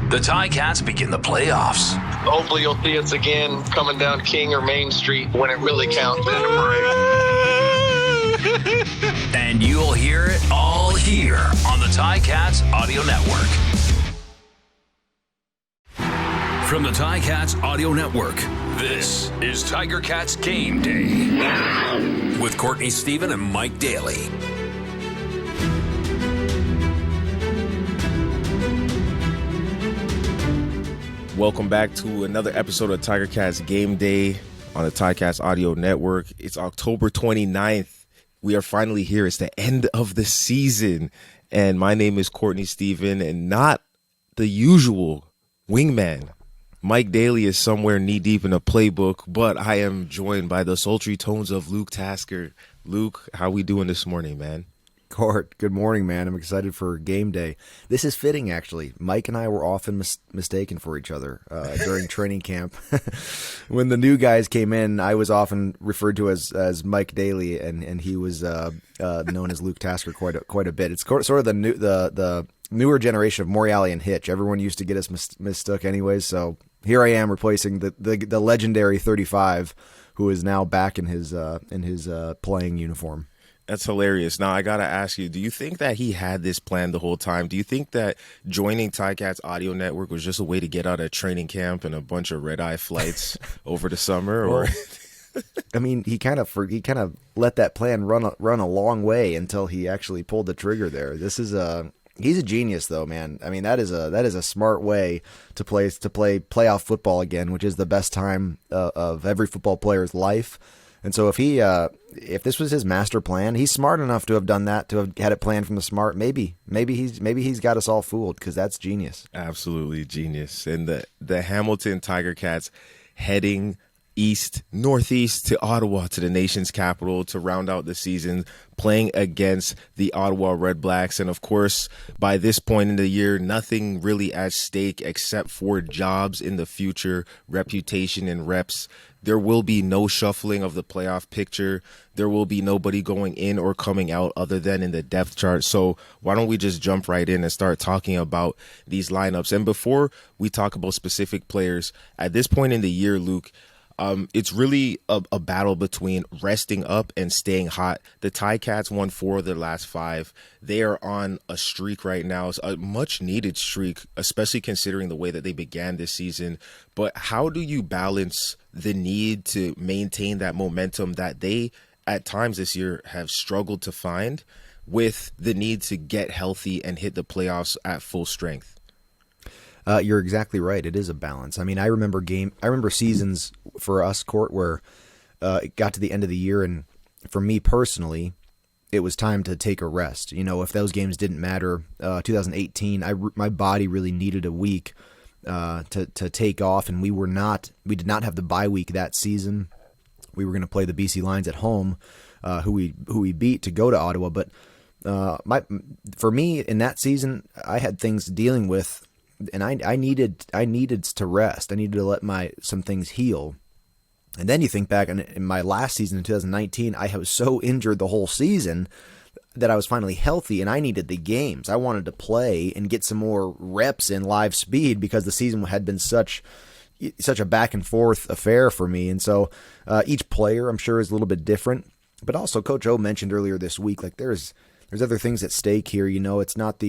The Ticats begin the playoffs. Hopefully you'll see us again coming down King or Main Street when it really counts in a parade. And you'll hear it all here on the Ticats Audio Network. From the Ticats Audio Network, this is Tiger Cats Game Day with Courtney Stephen and Mike Daly. Welcome back to another episode of Tiger Cats Game Day on the Ticats Audio Network. It's October 29th. We are finally here. It's the end of the season. And my name is Courtney Stephen, and not the usual wingman. Mike Daly is somewhere knee-deep in a playbook, but I am joined by the sultry tones of Luke Tasker. Luke, how we doing this morning, man? Court, good morning, man. I'm excited for game day. This is fitting, actually. Mike and I were often mistaken for each other during training camp. When the new guys came in, I was often referred to as Mike Daly, and he was known as Luke Tasker quite a bit. It's sort of the newer generation of Morreale and Hitch. Everyone used to get us mistook anyways, so here I am replacing the legendary 35, who is now back in his playing uniform. That's hilarious. Now, I got to ask you, do you think that he had this plan the whole time? Do you think that joining Ticats Audio Network was just a way to get out of training camp and a bunch of red-eye flights over the summer? Or well, I mean, he kind of let that plan run a long way until he actually pulled the trigger there. He's a genius, though, man. I mean, that is a smart way to play playoff football again, which is the best time of every football player's life. And so if this was his master plan, he's smart enough to have done that, to have had it planned from the smart. Maybe he's got us all fooled, because that's genius. Absolutely genius. And the Hamilton Tiger Cats heading northeast to Ottawa, to the nation's capital, to round out the season, playing against the Ottawa Redblacks. And of course, by this point in the year, nothing really at stake except for jobs in the future, reputation and reps. There will be no shuffling of the playoff picture. There will be nobody going in or coming out other than in the depth chart. So why don't we just jump right in and start talking about these lineups? And before we talk about specific players, at this point in the year, Luke, it's really a battle between resting up and staying hot. The Ticats won 4 of their last 5. They are on a streak right now. It's a much needed streak, especially considering the way that they began this season. But how do you balance the need to maintain that momentum that they, at times this year, have struggled to find, with the need to get healthy and hit the playoffs at full strength? You're exactly right. It is a balance. I mean, I remember seasons for us, Court, where it got to the end of the year, and for me personally, it was time to take a rest. You know, if those games didn't matter, 2018, my body really needed a week to take off, and we did not have the bye week that season. We were going to play the BC Lions at home, who we beat to go to Ottawa. But for me in that season, I had things dealing with. And I needed to rest. I needed to let some things heal. And then you think back, in my last season in 2019, I was so injured the whole season that I was finally healthy, and I needed the games. I wanted to play and get some more reps in live speed, because the season had been such a back and forth affair for me. And so each player, I'm sure, is a little bit different. But also, Coach O mentioned earlier this week, like there's other things at stake here. You know, it's not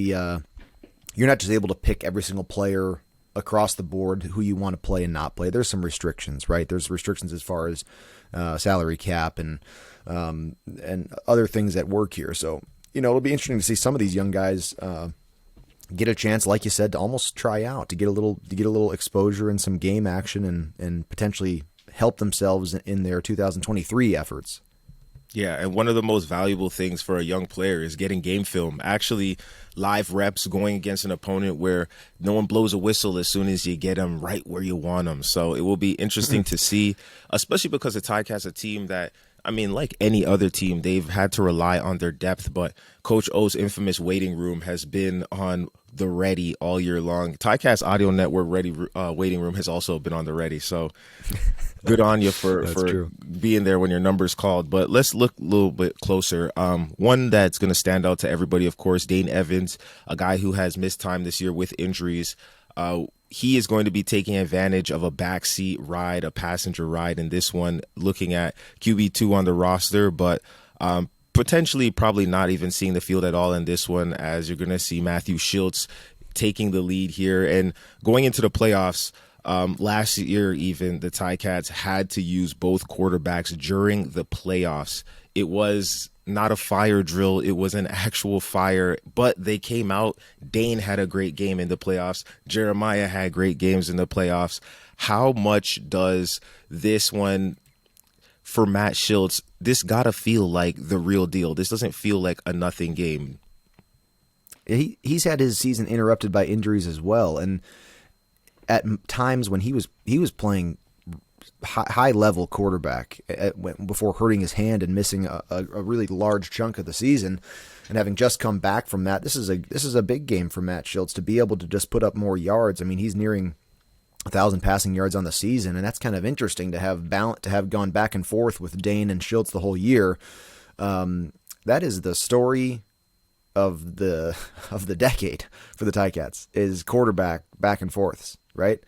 you're not just able to pick every single player across the board who you want to play and not play. There's some restrictions, right? There's restrictions as far as salary cap and other things at work here. So, you know, it'll be interesting to see some of these young guys get a chance, like you said, to almost try out, to get a little exposure and some game action, and potentially help themselves in their 2023 efforts. Yeah, and one of the most valuable things for a young player is getting game film, actually live reps, going against an opponent where no one blows a whistle as soon as you get them right where you want them. So it will be interesting to see, especially because the Ticats a team that, I mean, like any other team, they've had to rely on their depth, but Coach O's infamous waiting room has been on the ready all year long. Ticats Audio Network waiting room has also been on the ready. So good on you for being there when your number's called. But let's look a little bit closer. One that's going to stand out to everybody, of course, Dane Evans, a guy who has missed time this year with injuries. He is going to be taking advantage of a backseat ride, a passenger ride in this one, looking at QB2 on the roster, but potentially probably not even seeing the field at all in this one, as you're going to see Matthew Schultz taking the lead here. And going into the playoffs, last year even, the Ticats had to use both quarterbacks during the playoffs. It was not a fire drill. It was an actual fire, but they came out. Dane had a great game in the playoffs. Jeremiah had great games in the playoffs. How much does this one, for Matt Schultz, this got to feel like the real deal? This doesn't feel like a nothing game. He's had his season interrupted by injuries as well. And at times when he was playing high level quarterback before hurting his hand and missing a really large chunk of the season, and having just come back from that, this is a big game for Matt Schultz to be able to just put up more yards. I mean, he's nearing 1,000 passing yards on the season, and that's kind of interesting to have gone back and forth with Dane and Schultz the whole year. That is the story of the decade for the Ticats, is quarterback back and forths, right?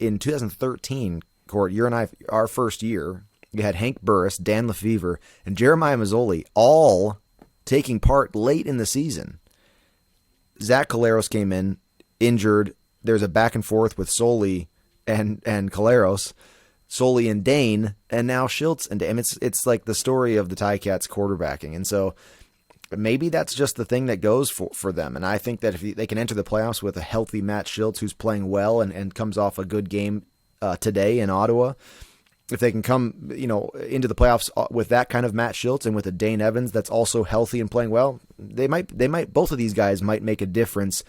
In 2013, Court, you and I, our first year, you had Hank Burris, Dan Lefevre, and Jeremiah Mazzoli all taking part late in the season. Zach Collaros came in, injured. There's a back and forth with Soli and Collaros, Soli and Dane, and now Schultz and Dane. It's like the story of the Ticats quarterbacking. And so maybe that's just the thing that goes for them. And I think that if they can enter the playoffs with a healthy Matt Schultz who's playing well and comes off a good game today in Ottawa, if they can come, into the playoffs with that kind of Matt Schultz and with a Dane Evans that's also healthy and playing well, they might both of these guys might make a difference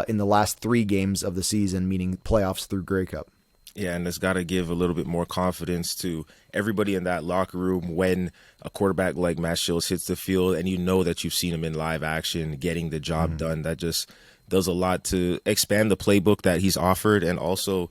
in the last 3 games of the season, meaning playoffs through Grey Cup. Yeah, and it's got to give a little bit more confidence to everybody in that locker room when a quarterback like Matt Schultz hits the field and you know that you've seen him in live action getting the job done. That just does a lot to expand the playbook that he's offered, and also,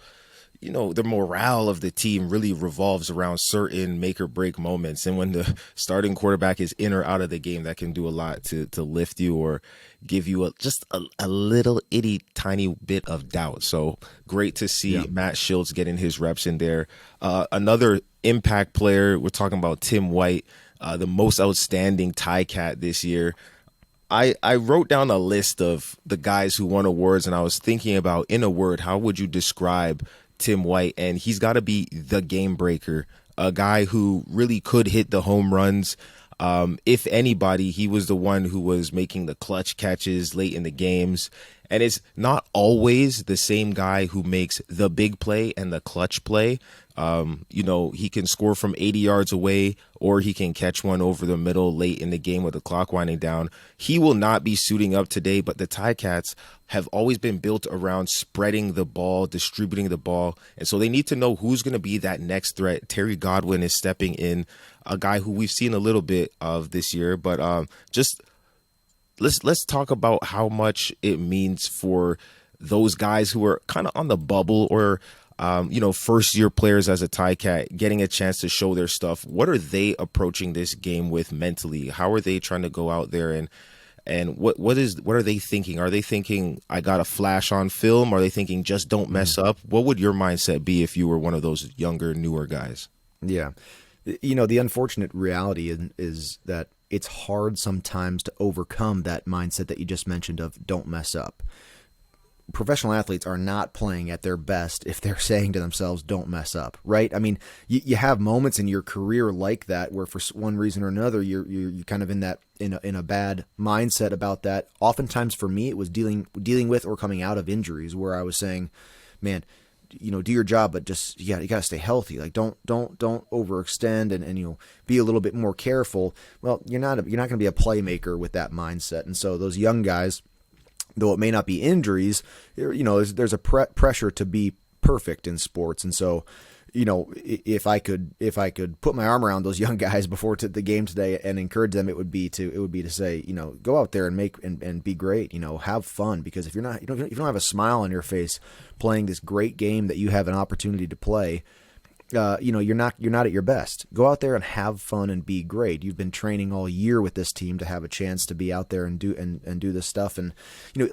the morale of the team really revolves around certain make or break moments. And when the starting quarterback is in or out of the game, that can do a lot to lift you or give you just a little itty tiny bit of doubt. So great to see Matt Schultz getting his reps in there. Another impact player, we're talking about Tim White, the most outstanding Ticat this year. I wrote down a list of the guys who won awards, and I was thinking about, in a word, how would you describe Tim White? And he's got to be the game breaker, a guy who really could hit the home runs. If anybody, he was the one who was making the clutch catches late in the games. And it's not always the same guy who makes the big play and the clutch play. He can score from 80 yards away, or he can catch one over the middle late in the game with the clock winding down. He will not be suiting up today, but the Ticats have always been built around spreading the ball, distributing the ball. And so they need to know who's going to be that next threat. Terry Godwin is stepping in, a guy who we've seen a little bit of this year, but Let's talk about how much it means for those guys who are kind of on the bubble or, first-year players as a Ticat, getting a chance to show their stuff. What are they approaching this game with mentally? How are they trying to go out there and what are they thinking? Are they thinking, I got a flash on film? Are they thinking, just don't mess up? What would your mindset be if you were one of those younger, newer guys? Yeah. The unfortunate reality is that it's hard sometimes to overcome that mindset that you just mentioned of don't mess up. Professional athletes are not playing at their best if they're saying to themselves, don't mess up, right? I mean, you have moments in your career like that where for one reason or another, you're kind of in a bad mindset about that. Oftentimes for me, it was dealing with or coming out of injuries where I was saying, man, do your job, but just, you got to stay healthy. Like don't overextend and be a little bit more careful. Well, you're not going to be a playmaker with that mindset. And so those young guys, though it may not be injuries, there's a pressure to be perfect in sports. And so, if I could put my arm around those young guys before the game today and encourage them, it would be to say, go out there and make and be great, have fun, because if you don't have a smile on your face playing this great game that you have an opportunity to play, you're not at your best. Go out there and have fun and be great. You've been training all year with this team to have a chance to be out there and do this stuff. And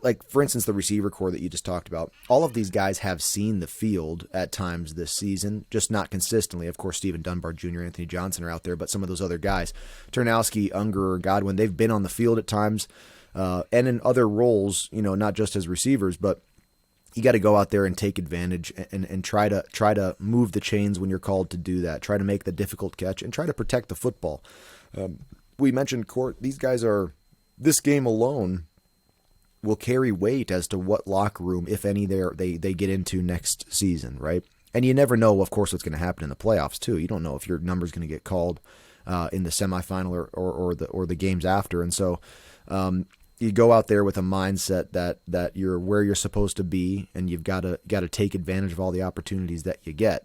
like for instance, the receiver core that you just talked about, all of these guys have seen the field at times this season, just not consistently. Of course, Stephen Dunbar Jr., Anthony Johnson are out there, but some of those other guys, Turnowski, Unger, Godwin, they've been on the field at times, and in other roles, not just as receivers, but you got to go out there and take advantage and try to move the chains when you're called to do that. Try to make the difficult catch and try to protect the football. We mentioned Court. These guys this game alone will carry weight as to what locker room, if any, they get into next season, right? And you never know, of course, what's going to happen in the playoffs too. You don't know if your number's going to get called in the semifinal or the games after, and so. You go out there with a mindset that you're where you're supposed to be, and you've got to take advantage of all the opportunities that you get.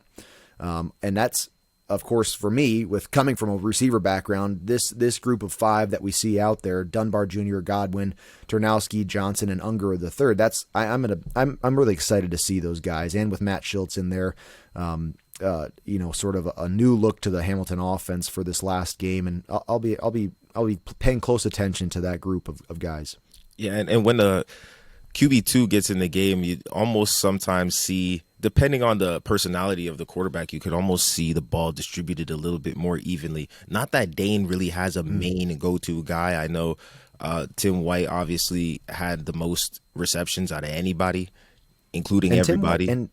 And that's, of course, for me, with coming from a receiver background, this group of five that we see out there: Dunbar Jr., Godwin, Turnowski, Johnson, and Unger the third. I'm really excited to see those guys, and with Matt Schiltz in there. Sort of a new look to the Hamilton offense for this last game, and I'll be paying close attention to that group of guys. Yeah, and when the QB2 gets in the game, you almost sometimes see, depending on the personality of the quarterback, you could almost see the ball distributed a little bit more evenly. Not that Dane really has a main go-to guy. I know Tim White obviously had the most receptions out of anybody, including everybody. And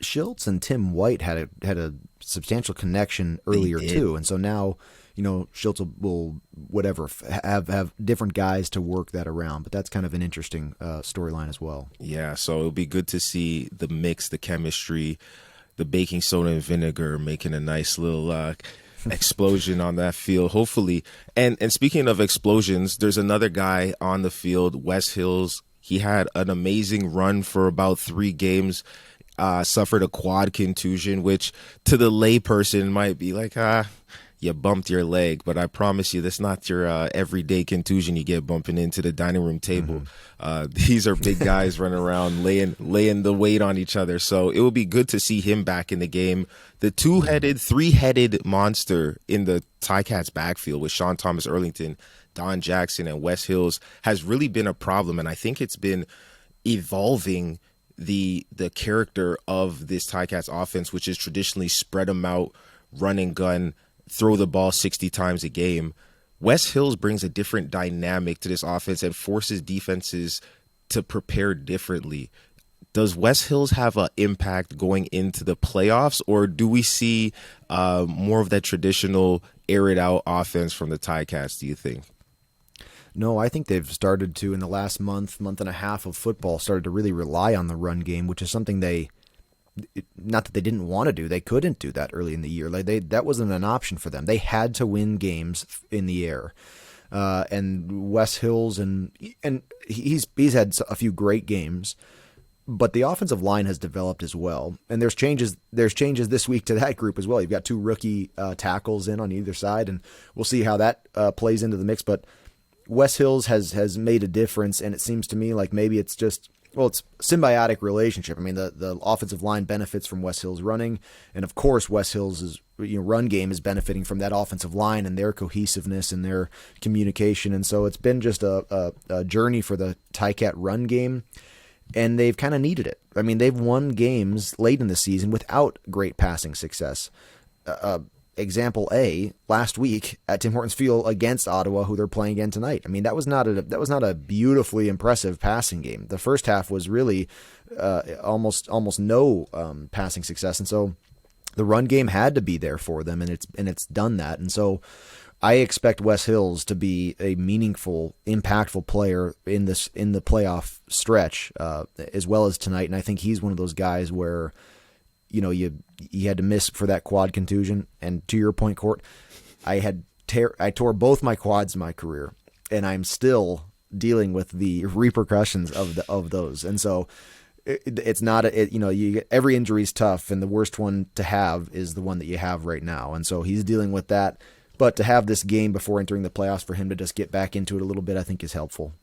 Schiltz and Tim White had a substantial connection earlier too, and so now Schiltz will have different guys to work that around. But that's kind of an interesting storyline as well. Yeah, so it'll be good to see the mix, the chemistry, the baking soda and vinegar making a nice little explosion on that field, hopefully. And speaking of explosions, there's another guy on the field, Wes Hills. He had an amazing run for about 3 games. Suffered a quad contusion, which to the layperson might be like, you bumped your leg, but I promise you, that's not your everyday contusion you get bumping into the dining room table. These are big guys running around laying the weight on each other. So it will be good to see him back in the game. The 3-headed monster in the Ticats backfield with Sean Thomas Erlington, Don Jackson, and Wes Hills has really been a problem, and I think it's been evolving the character of this Ticats offense, which is traditionally spread them out, run and gun, throw the ball 60 times a game. Wes Hills brings a different dynamic to this offense and forces defenses to prepare differently. Does Wes Hills have an impact going into the playoffs, or do we see more of that traditional air it out offense from the Ticats, do you think? No, I think they've started to, in the last month and a half of football, started to really rely on the run game, which is something not that they didn't want to do. They couldn't do that early in the year. That wasn't an option for them. They had to win games in the air. And Wes Hills, and he's had a few great games, but the offensive line has developed as well. And there's changes this week to that group as well. You've got 2 rookie tackles in on either side, and we'll see how that plays into the mix. But Wes Hills has made a difference, and it seems to me like maybe it's just, it's a symbiotic relationship. I mean, the offensive line benefits from Wes Hills running, and of course Wes Hills' run game is benefiting from that offensive line and their cohesiveness and their communication. And so it's been just a journey for the Ticat run game, and they've kind of needed it. I mean, they've won games late in the season without great passing success. Example A, last week at Tim Hortons Field against Ottawa, who they're playing again tonight. I mean, that was not a beautifully impressive passing game. The first half was really almost no passing success, and so the run game had to be there for them, and it's done that. And so I expect Wes Hills to be a meaningful, impactful player in the playoff stretch, as well as tonight. And I think he's one of those guys where, you had to miss for that quad contusion. And to your point, Court, I tore both my quads in my career, and I'm still dealing with the repercussions of those. And so it's not you get, every injury is tough, and the worst one to have is the one that you have right now. And so he's dealing with that. But to have this game before entering the playoffs for him to just get back into it a little bit, I think is helpful.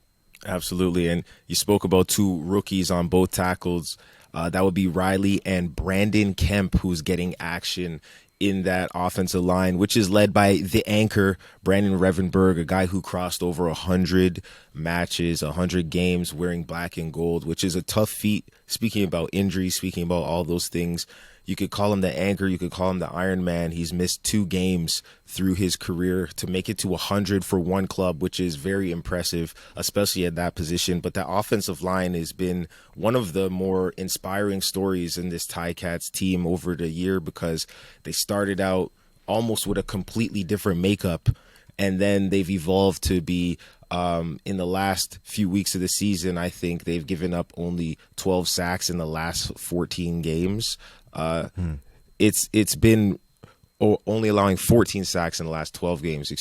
Absolutely. And you spoke about 2 rookies on both tackles. That would be Riley and Brandon Kemp, who's getting action in that offensive line, which is led by the anchor, Brandon Revenberg, a guy who crossed over 100 matches, 100 games wearing black and gold, which is a tough feat. Speaking about injuries, speaking about all those things, you could call him the anchor, you could call him the Iron Man. He's missed 2 games through his career to make it to 100 for one club, which is very impressive, especially at that position. But that offensive line has been one of the more inspiring stories in this Ticats team over the year, because they started out almost with a completely different makeup, and then they've evolved to be, in the last few weeks of the season, I think they've given up only 12 sacks in the last 14 games. It's been only allowing 14 sacks in the last 12 games,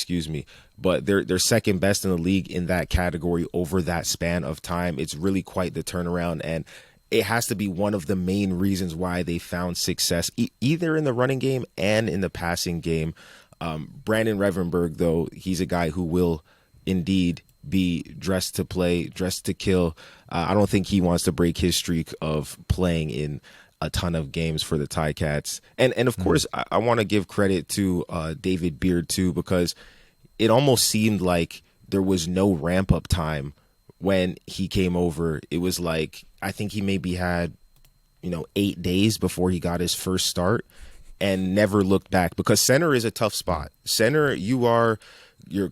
but they're second best in the league in that category over that span of time. It's really quite the turnaround, and it has to be one of the main reasons why they found success either in the running game and in the passing game. Brandon Revenberg, though, he's a guy who will indeed be dressed to play, dressed to kill. I don't think he wants to break his streak of playing in a ton of games for the Ticats. And of course, I want to give credit to David Beard too, because it almost seemed like there was no ramp up time when he came over. It was like, I think he maybe had, 8 days before he got his first start, and never looked back, because center is a tough spot. Center, you're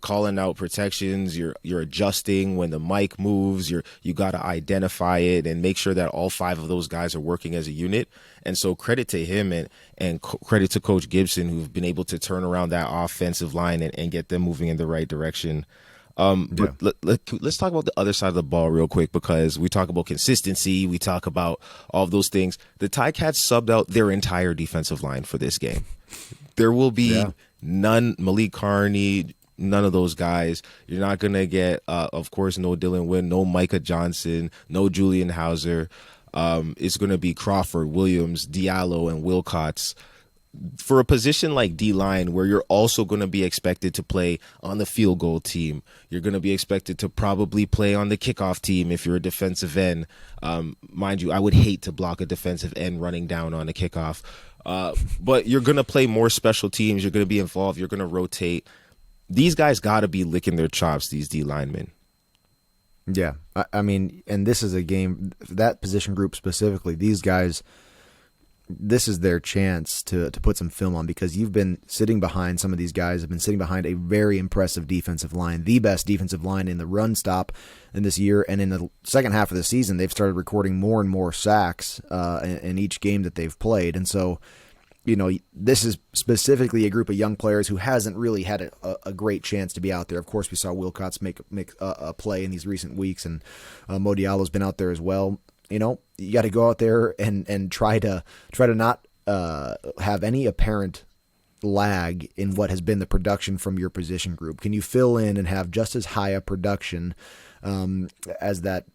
calling out protections, you're adjusting when the mic moves, you got to identify it and make sure that all 5 of those guys are working as a unit. And so credit to him and credit to Coach Gibson, who've been able to turn around that offensive line and get them moving in the right direction. But let's talk about the other side of the ball real quick, because we talk about consistency, we talk about all of those things. The Ticats subbed out their entire defensive line for this game. There will be none Malik Carney, none of those guys. You're not going to get, of course, no Dylan Wynn, no Micah Johnson, no Julian Hauser. It's going to be Crawford, Williams, Diallo, and Wilcots. For a position like D-line, where you're also going to be expected to play on the field goal team, you're going to be expected to probably play on the kickoff team if you're a defensive end. Mind you, I would hate to block a defensive end running down on a kickoff. But you're going to play more special teams. You're going to be involved. You're going to rotate. These guys got to be licking their chops, these D linemen. Yeah. I mean, and this is a game, that position group specifically, these guys, this is their chance to put some film on, because you've been sitting behind, some of these guys have been sitting behind a very impressive defensive line, the best defensive line in the run stop in this year. And in the second half of the season, they've started recording more and more sacks in each game that they've played. And so, this is specifically a group of young players who hasn't really had a great chance to be out there. Of course, we saw Wilcots make a play in these recent weeks, and Mo Diallo's been out there as well. You got to go out there and try to not have any apparent lag in what has been the production from your position group. Can you fill in and have just as high a production as that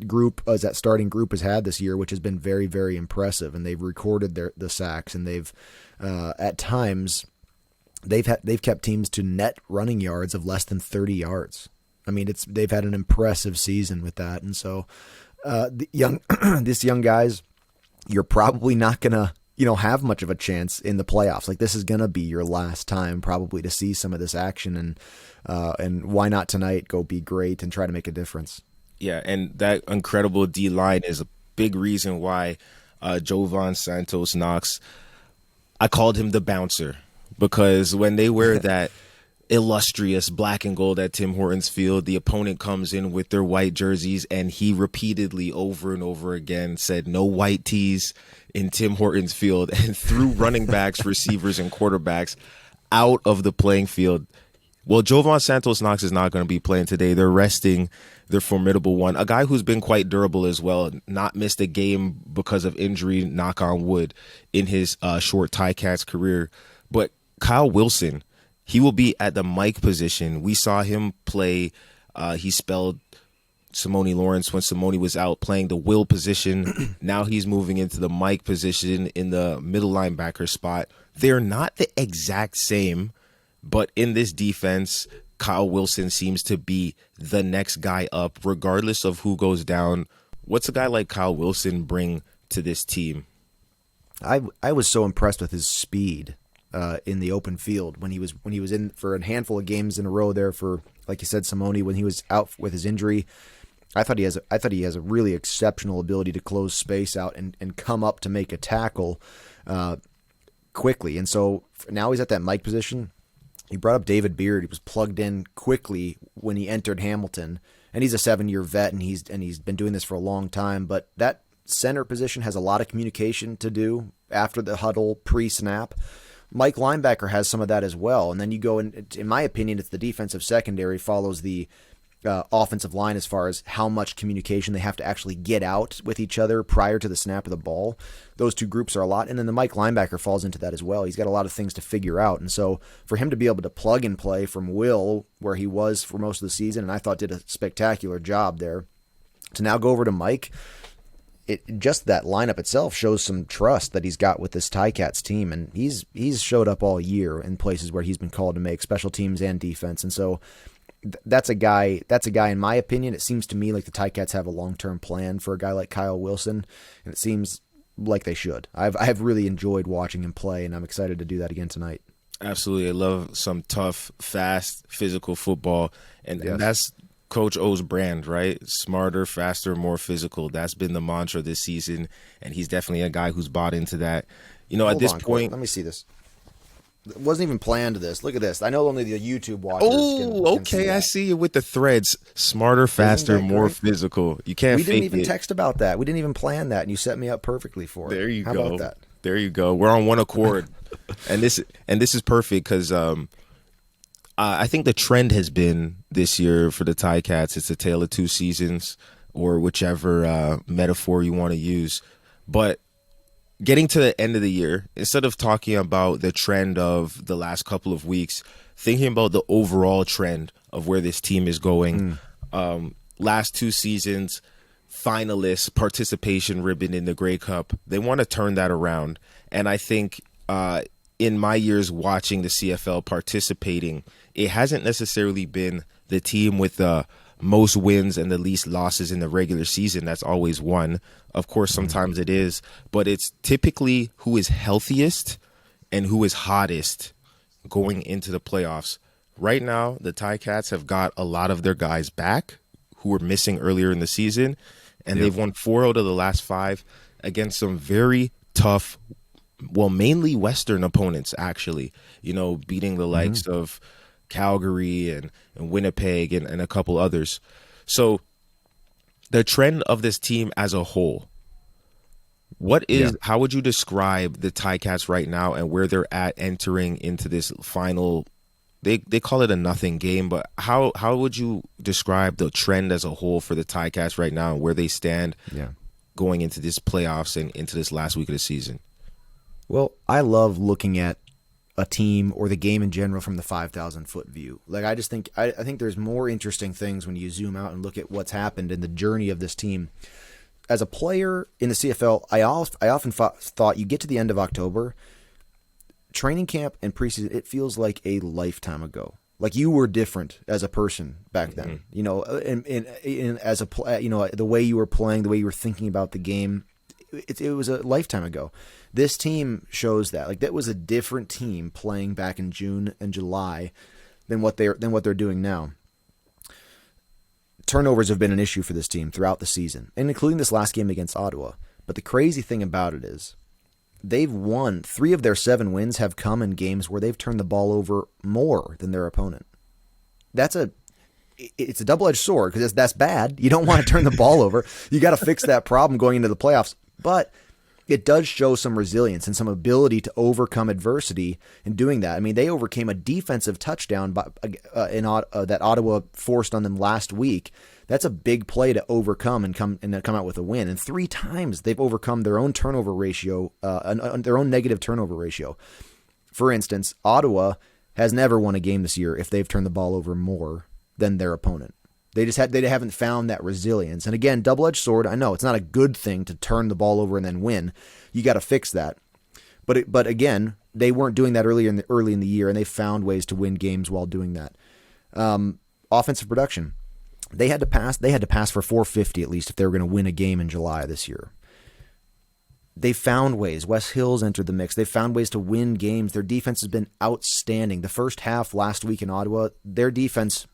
starting group has had this year, which has been very, very impressive? And they've recorded the sacks, and they've at times they've kept teams to net running yards of less than 30 yards. I mean, they've had an impressive season with that, and so. These young guys, you're probably not gonna, have much of a chance in the playoffs. Like, this is gonna be your last time probably to see some of this action, and why not tonight go be great and try to make a difference? Yeah, and that incredible D line is a big reason why Jovan Santos Knox, I called him the bouncer, because when they wear that illustrious black and gold at Tim Hortons Field, the opponent comes in with their white jerseys, and he repeatedly over and over again said no white tees in Tim Hortons Field, and threw running backs, receivers, and quarterbacks out of the playing field. Well, Jovan Santos Knox is not going to be playing today. They're resting their formidable one, a guy who's been quite durable as well, not missed a game because of injury, knock on wood, in his short Ticats career. But Kyle Wilson, he will be at the Mike position. We saw him play. He spelled Simone Lawrence when Simone was out, playing the Will position. Now he's moving into the Mike position in the middle linebacker spot. They're not the exact same, but in this defense, Kyle Wilson seems to be the next guy up, regardless of who goes down. What's a guy like Kyle Wilson bring to this team. I was so impressed with his speed in the open field when he was in for a handful of games in a row there for, like you said, Simone, when he was out with his injury. I thought he has a really exceptional ability to close space out and come up to make a tackle quickly. And so now he's at that Mike position. He brought up David Beard. He was plugged in quickly when he entered Hamilton, and he's a 7-year vet, and he's been doing this for a long time. But that center position has a lot of communication to do after the huddle, pre-snap. Mike linebacker has some of that as well. And then you go in my opinion, it's the defensive secondary follows the offensive line as far as how much communication they have to actually get out with each other prior to the snap of the ball. Those two groups are a lot. And then the Mike linebacker falls into that as well. He's got a lot of things to figure out. And so for him to be able to plug and play from Will, where he was for most of the season, and I thought did a spectacular job there, to now go over to Mike, just that lineup itself shows some trust that he's got with this Ticats team. And he's showed up all year in places where he's been called to make special teams and defense. And so that's a guy, in my opinion, it seems to me like the Ticats have a long-term plan for a guy like Kyle Wilson, and it seems like they should. I've really enjoyed watching him play, and I'm excited to do that again tonight. Absolutely. I love some tough, fast, physical football, and Yes. that's Coach O's brand, right? Smarter, faster, more physical. That's been the mantra this season, and he's definitely a guy who's bought into that. At Hold this on, point... let me see this. It wasn't even planned to this. Look at this. I know only the YouTube watchers can okay, see I that. see you with the threads. Smarter, faster, that more great? physical. You can't We fake didn't even it. text about that. We didn't even plan that, and you set me up perfectly for it. There you How go. about that? There you go. We're on one accord, and this is perfect because I think the trend has been this year for the Ticats. It's a tale of two seasons, or whichever metaphor you want to use. But getting to the end of the year, instead of talking about the trend of the last couple of weeks, thinking about the overall trend of where this team is going. Last two seasons, finalists, participation ribbon in the Grey Cup. They want to turn that around. And I think in my years watching the CFL participating, it hasn't necessarily been the team with the most wins and the least losses in the regular season that's always won. Of course, sometimes it is, but it's typically who is healthiest and who is hottest going into the playoffs. Right now, the Ticats have got a lot of their guys back who were missing earlier in the season, and they've won 4 out of the last 5 against some very tough, well, mainly Western opponents, actually, beating the likes of Calgary and Winnipeg and a couple others. So the trend of this team as a whole, how would you describe the Ticats right now and where they're at entering into this final, they call it a nothing game, but how would you describe the trend as a whole for the Ticats right now and where they stand going into this playoffs and into this last week of the season? Well, I love looking at a team or the game in general from the 5,000-foot view. Like I just think I think there's more interesting things when you zoom out and look at what's happened in the journey of this team. As a player in the CFL, I often thought you get to the end of October, training camp and preseason, it feels like a lifetime ago. Like you were different as a person back then, and as the way you were playing, the way you were thinking about the game. It was a lifetime ago. This team shows that. Like that was a different team playing back in June and July than what they're doing now. Turnovers have been an issue for this team throughout the season, and including this last game against Ottawa. But the crazy thing about it is they've won 3 of their 7 wins have come in games where they've turned the ball over more than their opponent. It's a double-edged sword because that's bad. You don't want to turn the ball over. You got to fix that problem going into the playoffs. But it does show some resilience and some ability to overcome adversity in doing that. I mean, they overcame a defensive touchdown that Ottawa forced on them last week. That's a big play to overcome and come out with a win. And 3 times they've overcome their own turnover ratio, their own negative turnover ratio. For instance, Ottawa has never won a game this year if they've turned the ball over more than their opponent. They haven't found that resilience. And again, double-edged sword. I know it's not a good thing to turn the ball over and then win. You got to fix that. But again, they weren't doing that early in the year, and they found ways to win games while doing that. Offensive production. They had to pass for 450 at least if they were going to win a game in July this year. they found ways. Wes Hill's entered the mix. They found ways to win games. Their defense has been outstanding. The first half last week in Ottawa, their defense,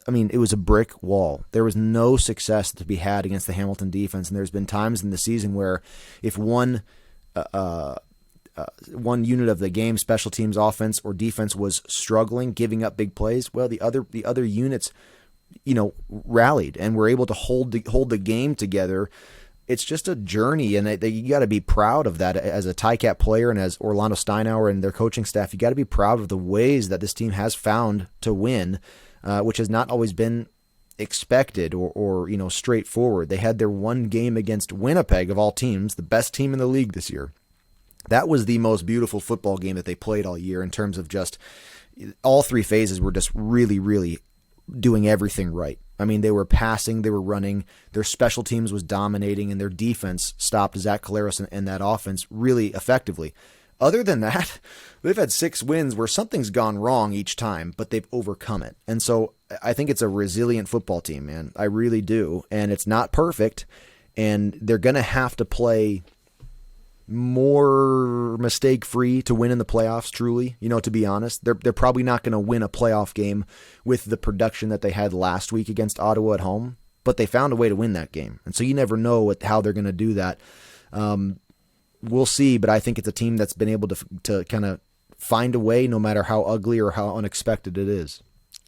I mean, it was a brick wall. There was no success to be had against the Hamilton defense, and there's been times in the season where if one unit of the game, special teams, offense, or defense, was struggling, giving up big plays, well, the other units, rallied and were able to hold the game together. It's just a journey, and you got to be proud of that as a Ticat player and as Orlando Steinauer and their coaching staff. You got to be proud of the ways that this team has found to win, which has not always been expected or straightforward. They had their one game against Winnipeg, of all teams, the best team in the league this year. That was the most beautiful football game that they played all year in terms of just all three phases were just really, really doing everything right. I mean, they were passing, they were running, their special teams was dominating, and their defense stopped Zach Collaros and that offense really effectively. Other than that, they've had 6 wins where something's gone wrong each time, but they've overcome it. And so I think it's a resilient football team, man. I really do. And it's not perfect, and they're going to have to play more mistake-free to win in the playoffs, truly. To be honest, they're probably not going to win a playoff game with the production that they had last week against Ottawa at home, but they found a way to win that game. And so you never know how they're going to do that. We'll see, but I think it's a team that's been able to kind of find a way no matter how ugly or how unexpected it is.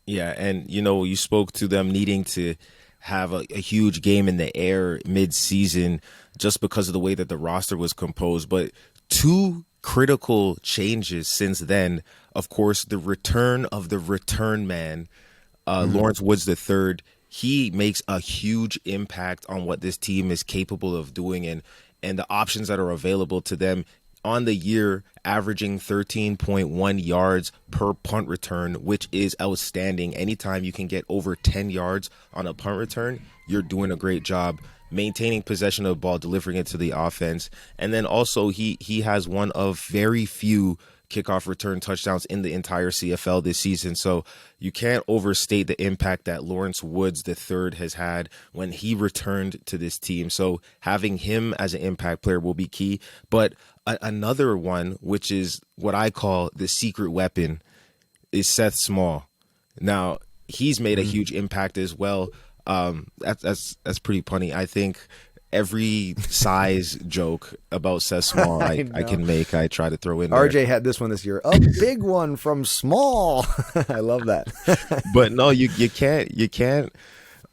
Yeah, and you spoke to them needing to have a huge game in the air mid-season just because of the way that the roster was composed. But 2 critical changes since then, of course, the return of the return man, Lawrence Woods III. He makes a huge impact on what this team is capable of doing and the options that are available to them. On the year, averaging 13.1 yards per punt return, which is outstanding. Anytime you can get over 10 yards on a punt return, you're doing a great job maintaining possession of the ball, delivering it to the offense. And then also he has one of very few kickoff return touchdowns in the entire CFL this season. So you can't overstate the impact that Lawrence Woods III has had when he returned to this team. So having him as an impact player will be key. But another one, which is what I call the secret weapon, is Seth Small. Now, he's made a huge impact as well. That's pretty funny. I think every size joke about Seth Small I can make, I try to throw in there. RJ had this one this year. A big one from Small. I love that. But no, you can't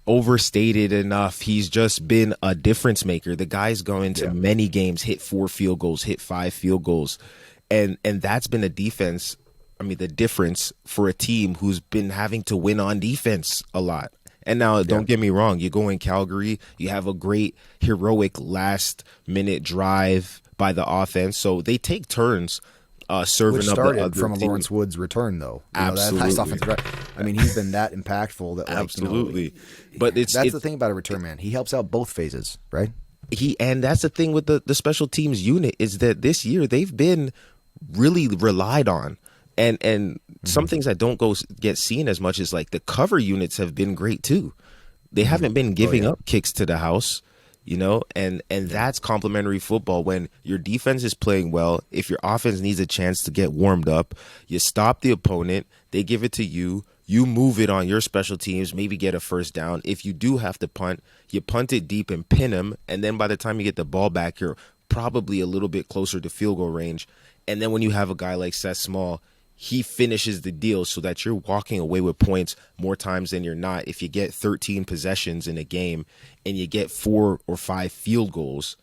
overstate it enough. He's just been a difference maker. The guy's going to many games, hit 4 field goals, hit 5 field goals. And that's been the difference for a team who's been having to win on defense a lot. And now, don't get me wrong, you go in Calgary, you have a great, heroic last-minute drive by the offense. So they take turns serving which up started the other from a team. Lawrence Woods return, though. Absolutely. That offensive drive. I mean, he's been that impactful. That Absolutely. But that's the thing about a return man. He helps out both phases, right? And that's the thing with the special teams unit is that this year they've been really relied on. And some things that don't get seen as much as like the cover units have been great too. They haven't been giving up kicks to the house, and that's complimentary football. When your defense is playing well, if your offense needs a chance to get warmed up, you stop the opponent, they give it to you, you move it on your special teams, maybe get a first down. If you do have to punt, you punt it deep and pin them, and then by the time you get the ball back, you're probably a little bit closer to field goal range. And then when you have a guy like Seth Small, he finishes the deal so that you're walking away with points more times than you're not. If you get 13 possessions in a game and you get 4 or 5 field goals,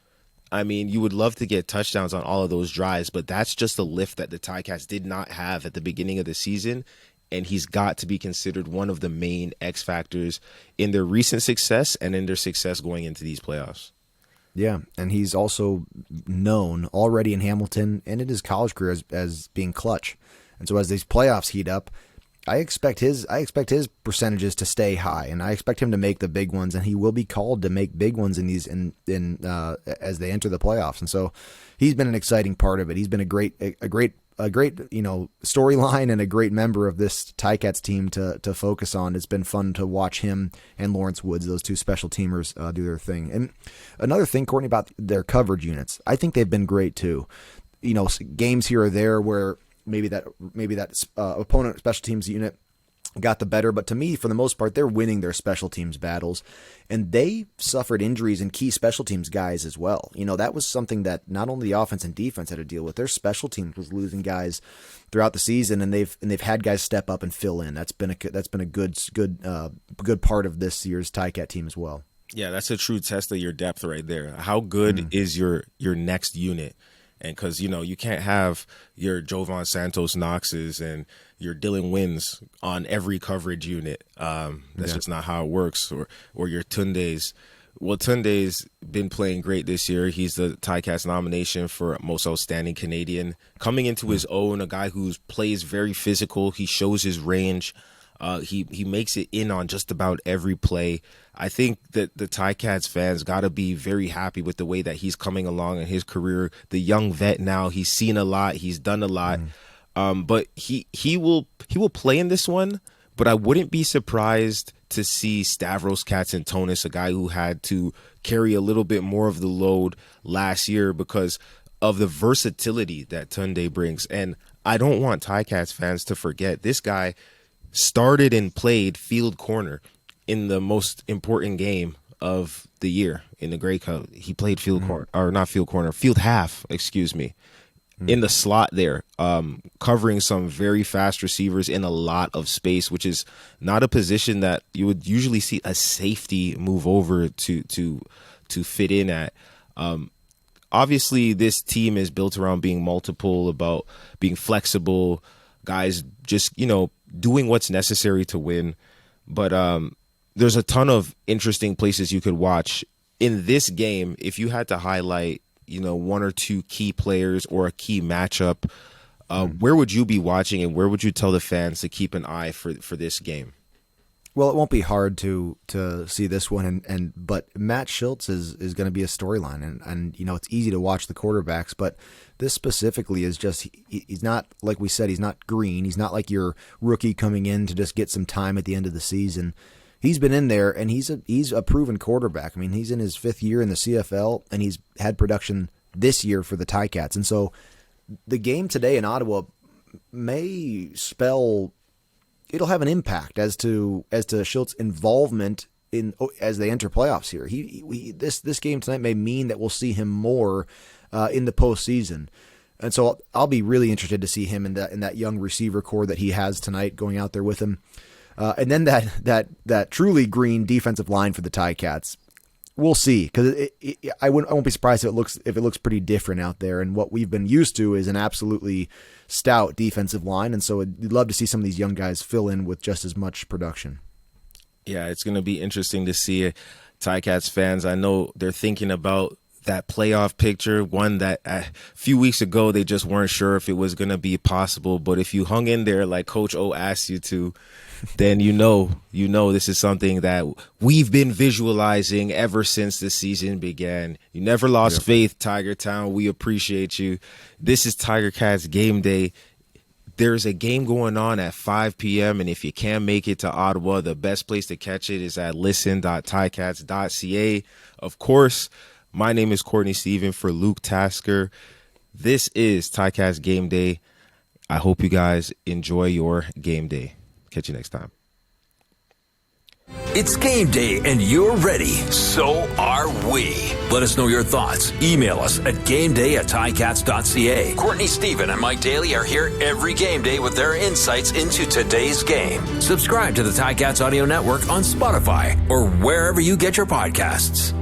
I mean, you would love to get touchdowns on all of those drives, but that's just a lift that the Ticats did not have at the beginning of the season, and he's got to be considered one of the main X factors in their recent success and in their success going into these playoffs. Yeah, and he's also known already in Hamilton and in his college career as being clutch. And so as these playoffs heat up, I expect his percentages to stay high, and I expect him to make the big ones, and he will be called to make big ones in these as they enter the playoffs. And so he's been an exciting part of it. He's been a great storyline and a great member of this Ticats team to focus on. It's been fun to watch him and Lawrence Woods, those two special teamers, do their thing. And another thing, Courtney, about their coverage units, I think they've been great too. Games here or there where maybe that opponent special teams unit got the better, but to me, for the most part, they're winning their special teams battles, and they suffered injuries in key special teams guys as well. That was something that not only the offense and defense had to deal with. Their special teams was losing guys throughout the season, and they've had guys step up and fill in. That's been a good part of this year's Ticat team as well. Yeah, that's a true test of your depth right there. How good is your next unit? And because, you can't have your Jovan Santos Knoxes and your Dylan Wins on every coverage unit. That's just not how it works. Or your Tundes. Well, Tunde's been playing great this year. He's the Ticats nomination for Most Outstanding Canadian. Coming into his own, a guy who plays very physical. He shows his range. He makes it in on just about every play. I think that the Ticats fans got to be very happy with the way that he's coming along in his career. The young vet now, he's seen a lot, he's done a lot. But he will play in this one. But I wouldn't be surprised to see Stavros Katsantonis, a guy who had to carry a little bit more of the load last year because of the versatility that Tunde brings. And I don't want Ticats fans to forget this guy started and played field corner in the most important game of the year in the Grey Cup. He played field half, in the slot there, covering some very fast receivers in a lot of space, which is not a position that you would usually see a safety move over to fit in at. Obviously, this team is built around being multiple, about being flexible, guys just, doing what's necessary to win. But there's a ton of interesting places you could watch in this game. If you had to highlight, one or two key players or a key matchup, where would you be watching and where would you tell the fans to keep an eye for this game? Well, it won't be hard to see this one, but Matt Schultz is going to be a storyline, and it's easy to watch the quarterbacks, but this specifically is just he's not, like we said, he's not green. He's not like your rookie coming in to just get some time at the end of the season. He's been in there, and he's a proven quarterback. I mean, he's in his 5th year in the CFL, and he's had production this year for the Ticats, and so the game today in Ottawa may spell. It'll have an impact as to Schultz's involvement as they enter playoffs here. This game tonight may mean that we'll see him more in the postseason, and so I'll be really interested to see him in that young receiver core that he has tonight going out there with him, and then that truly green defensive line for the Ticats. We'll see, because I won't be surprised if it looks pretty different out there. And what we've been used to is an absolutely stout defensive line, and so I'd love to see some of these young guys fill in with just as much production. Yeah, it's going to be interesting to see. Ticats fans, I know they're thinking about that playoff picture, one that a few weeks ago they just weren't sure if it was going to be possible. But if you hung in there like Coach O asked you to, then you know this is something that we've been visualizing ever since the season began. You never lost faith, Tiger Town. We appreciate you. This is Tiger Cats Game Day. There's a game going on at 5 p.m., and if you can't make it to Ottawa, the best place to catch it is at listen.ticats.ca. Of course, my name is Courtney Stephen for Luke Tasker. This is Ticats Game Day. I hope you guys enjoy your game day. Catch you next time. It's game day and you're ready. So are we. Let us know your thoughts. Email us at gameday@ticats.ca. Courtney Stephen and Mike Daly are here every game day with their insights into today's game. Subscribe to the Ticats Audio Network on Spotify or wherever you get your podcasts.